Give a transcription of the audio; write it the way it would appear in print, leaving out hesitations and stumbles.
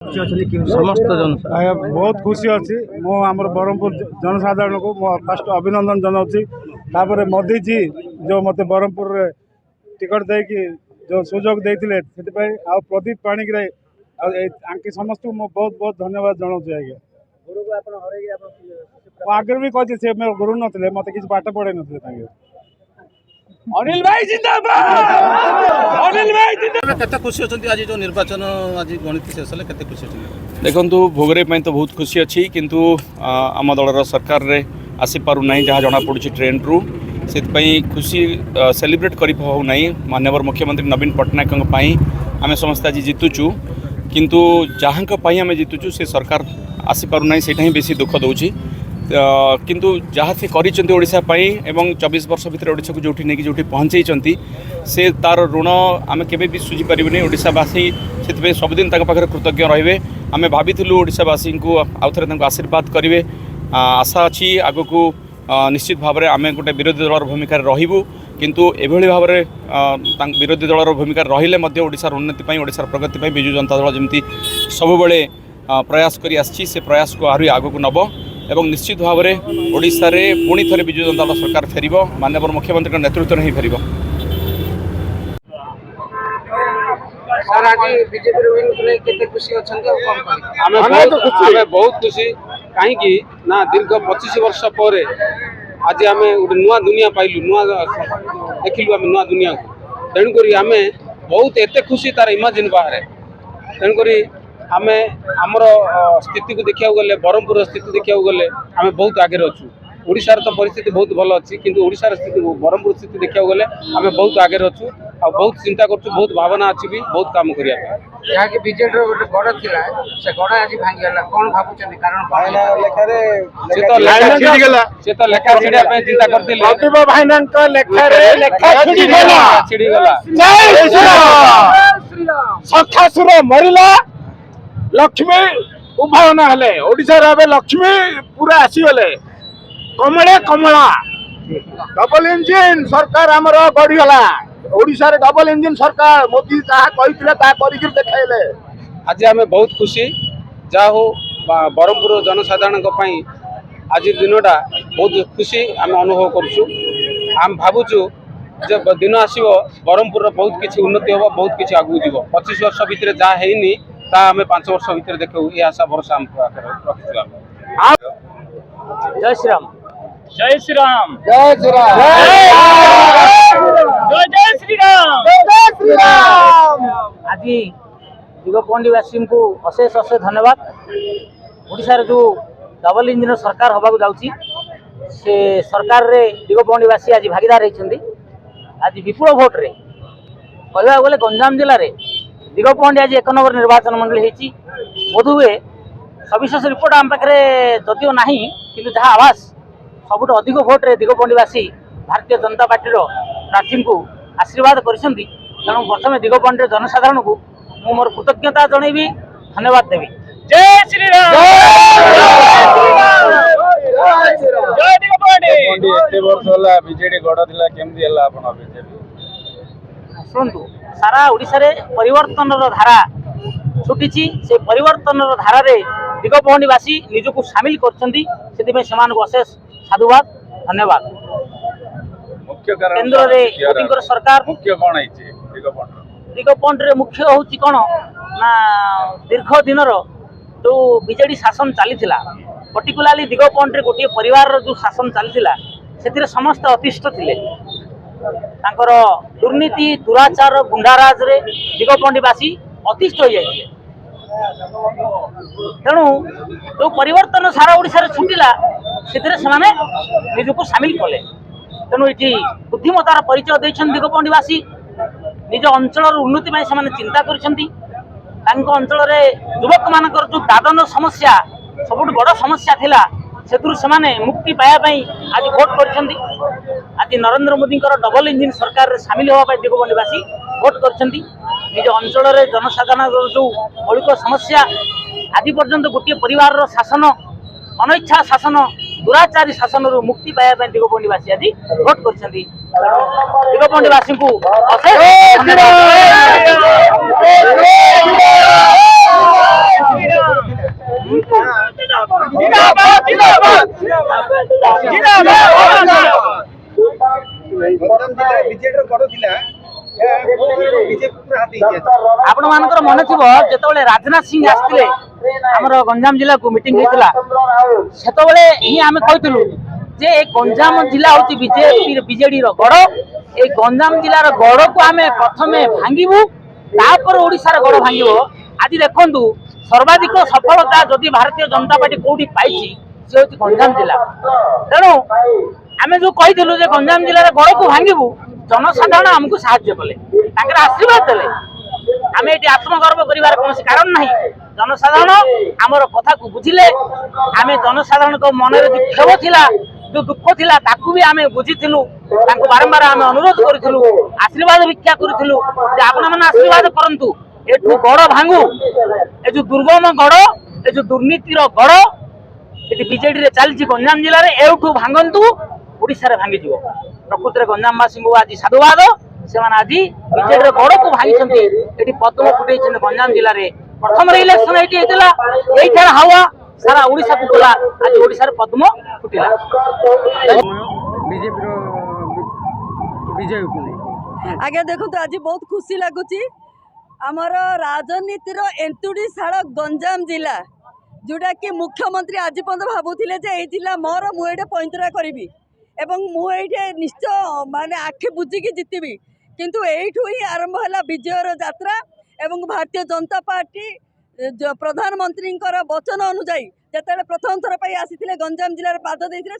खुशी अच्छी समस्त जन बहुत खुशी अच्छी आम ब्रह्मपुर जनसाधारण को फास्ट अभिनंदन जनाऊँगी तापर मोदी जी जो मत ब्रह्मपुर टिकट देकी जो सुजोग देते प्रदीप पाणिग्राही आंकी समस्त बहुत बहुत धन्यवाद जनाऊँगी आज्ञा आगे भी कही से गुरु नी मत किसी पाठ पढ़े नी अनिल भाई जिंदाबाद अनिल भाई जिंदाबाद केते खुशी अच्छी आज जो निर्वाचन आज गणित शेष है केते खुशी अच्छी देखु भोगरे तो बहुत खुशी अच्छी किंतु आम दलर सरकार रे आसी पारु नहीं जहाँ जना पड़ी ट्रेन रु से खुशी सेलिब्रेट कर माननीय मुख्यमंत्री नवीन पट्टनायक आम समस्त आज जीतुचु किंतु जहाँ आम जीतुचु से सरकार आसी पारु नहीं से ही बेसी दुख दूची किंतु जहाँ से करिसेंती एवं 24 वर्ष भितर ओडिशा को जोठी नहीं जोठी पहुँचाई से तार ऋण आम के सुझी पारे ओडिशावासी से सबुदिन पाखे कृतज्ञ रे आम भाविलु ओडिशावासी को आउ थे आशीर्वाद करेंगे आशा अच्छी आग को निश्चित भाव में आम गोटे विरोधी दलर भूमिका रही किंतु एभली भाव में विरोधी दलर भूमिका रहिले ओडिशार उन्नति ओडिशार प्रगति विजु जनता दल जमी सबुबले प्रयास करी आसी से प्रयास को आहरी आग को नब एवं निश्चित भाव में ओडिशा रे पुणी थे विजु जनता दल सरकार फेर माननीय मुख्यमंत्री नेतृत्व में ही फेर सर आज बीजेपी विन केते खुशी अछंती और कम आमे बहुत खुशी कहीं ना दीर्घ 25 वर्ष पर आज आम गोटे नुआ दुनिया पाइलु नुआ देखिलु आम नुआ दुनिया को तेणुक आम बहुत एत खुशी तार इमाजिन बाहर तेणुक आम आमर स्थिति को देखा गले ब्रह्मपुर स्थिति देखा गले आम बहुत आगे अच्छु ओडिशार तो परिस्थिति बहुत भल अच्छी किंतु ओडिशार स्थिति ब्रह्मपुर स्थिति देखा गले आम बहुत आगे अच्छु आ बहुत चिंता करछु बहुत भावना अच्छी भी बहुत काम करिया यहाँ की बीजेडी गोटे गड़ थिला से गड़ आज भांगी गला कोन भाबुचनी कारण लेखारे से तो लेखा छिड़िया पे चिंता करथिले प्रतिभा भाईनान को लेखारे लेखा छिड़ी गला जय श्री राम सखासुर मरिला लक्ष्मी उभावना हेले ओडिसा रे लक्ष्मी पूरा आसी गले कमले कमला डबल इंजिन सरकार आमर गढ़ीगला ओडिशा रे डबल इंजिन सरकार मोदी जहाँ कही देखाइले आज आम बहुत खुशी जा हो ब्रह्मपुर जनसाधारण आज दिनटा बहुत खुशी आम अनुभव करुचु आम भावुचु जब दिन आसो ब्रह्मपुर बहुत किसी उन्नति हम बहुत किसी आगू जीव 25 वर्ष भितर जहाँ है आम 5 वर्ष भितर देखू ये आशा भरोसा आम रखी जय श्री राम जय श्री राम जय श्री राम जय श्री राम जय श्री राम आज दिगपहंडीवासी को अशेष अशेष धन्यवाद ओडिशा जो डबल इंजिन सरकार हवा जाऊँगी से सरकार रे दिगपहंडीवासी आज भागीदार होती आज विपुल भोट रे कहवा गले गंजाम जिले में दिगपहंडी आज 1 नंबर निर्वाचन मंडली होती बोधुए सविशेष रिपोर्ट आम पाखे जदिव ना कि जहाँ आवास सबुठ अधिक भोट रे दिगपहंडीवासी भारतीय जनता पार्टी प्रार्थी को आशीर्वाद करिसेंती तेणु प्रथम दिगपहंडी जनसाधारण को मु मोर कृतज्ञता जनइबी धन्यवाद देवी जय श्री राम जय दिगपहंडी एते वर्ष होला बीजेडी गड़ थिला केमदी हला आपण बीजेडी शुणु सारा ओडिशा रे परिवर्तन धारा छुटी से परिवर्तन धारा रे दिगपहंडीवासी निजको सामिल करछंती सेति से अशेष साधुवाद धन्यवाद मुख्य कारण केंद्र रे मोदी सरकार मुख्य कौन है दिगपहंडी रे मुख्य होची कोन ना दीर्घ दिन जो बीजेडी शासन चली पर्टिकुलाली दिगपहंडी गोटे परिवार जो शासन चली से समस्त अतिष्ठ थिले तांकर दुर्नीति दुराचार गुंडाराज रे दिगपहंडीवासी अतिष्ठ हो जाइए तेणु जो परिवर्तन सारा ओडिशा रे छुटिला से निजको सामिल कले तेणु ये बुद्धिमतार परिचय देछन दिगपहंडीवासी निज अंचल उन्नति से चिंता करिसेंती अंचल युवक मानकर जो दादन समस्या सबुठ बड़ समस्या थिला सेतुरु सेमाने मुक्ति पायापाई आज भोट करछंती आज नरेंद्र मोदी डबल इंजिन सरकार रे सामिल होवा दिगपहंडीवासी भोट करछंती निज अंचल रे जनसाधारण जो मौलिक समस्या आज पर्यंत गोटे परिवार शासन अनिच्छा शासन दुराचारी शासन रु मुक्ति पाया दिगपहंडीवासी आज भोट करछंती दिगपहंडीवासी को अशेष आपण मानकर मन थी जो राजनाथ सिंह आसते आमर गंजाम जिला को मीटिंग होता से ही आम कहूँ जे गंजाम जिला हूँ बीजेडी गढ़ ये गंजाम जिलार गढ़ को आम प्रथम भांगू तापर ओडिशार गढ़ भांगो। आज देखु सर्वाधिक सफलता जदि भारतीय जनता पार्टी कौटी पाई सी हूँ गंजाम जिला। तेणु आम जो कही गंजाम जिलार गढ़ को भांगू जनसाधारण आमको साहाय्य कले आशीर्वाद देले आम ये आत्मगर्व कर कौन कारण ना। जनसाधारण आमर कथा को बुझिले आम जनसाधारण को मन में जो क्षोभ थिला जो दुख थिला ताकू भी आम बुझीलु बारंबार आम अनुरोध करूँ आशीर्वाद भिक्षा करूँ आपण मैंने आशीर्वाद करंतु एठू गढ़ भांगू ए जो दुर्गम गढ़ ए जो दुर्नीतिर गढ़ ये बीजेडी रे चलती गंजाम जिले में एठू भांगतु ओडिशा रे भांगी जीव। प्रकृत में गंजामवासी को आज साधुवाद से आज बीजेडी गढ़ को भांगी ये पद्म फुटे गंजाम जिले में प्रथम इलेक्शन ये हावा सारा ओडिशा को गला आज ओडिशा रे पद्म फुटिला। आगे देखो तो आज बहुत खुशी लगुच आमर राजनीतिर एंतुड़ी शाल गंजाम जिला जोटा कि मुख्यमंत्री आज पर्यटन भावुले जे जिला मोर मुझे पैंतरा करी एवं मुझे निश्चय माने आखि बुझिकी जितबी किंतु एठू ही आरंभ है विजयर यात्रा एवं भारतीय जनता पार्टी प्रधानमंत्री वचन अनुजाई जिते प्रथम थर पर आसी गंजाम जिले पाद देते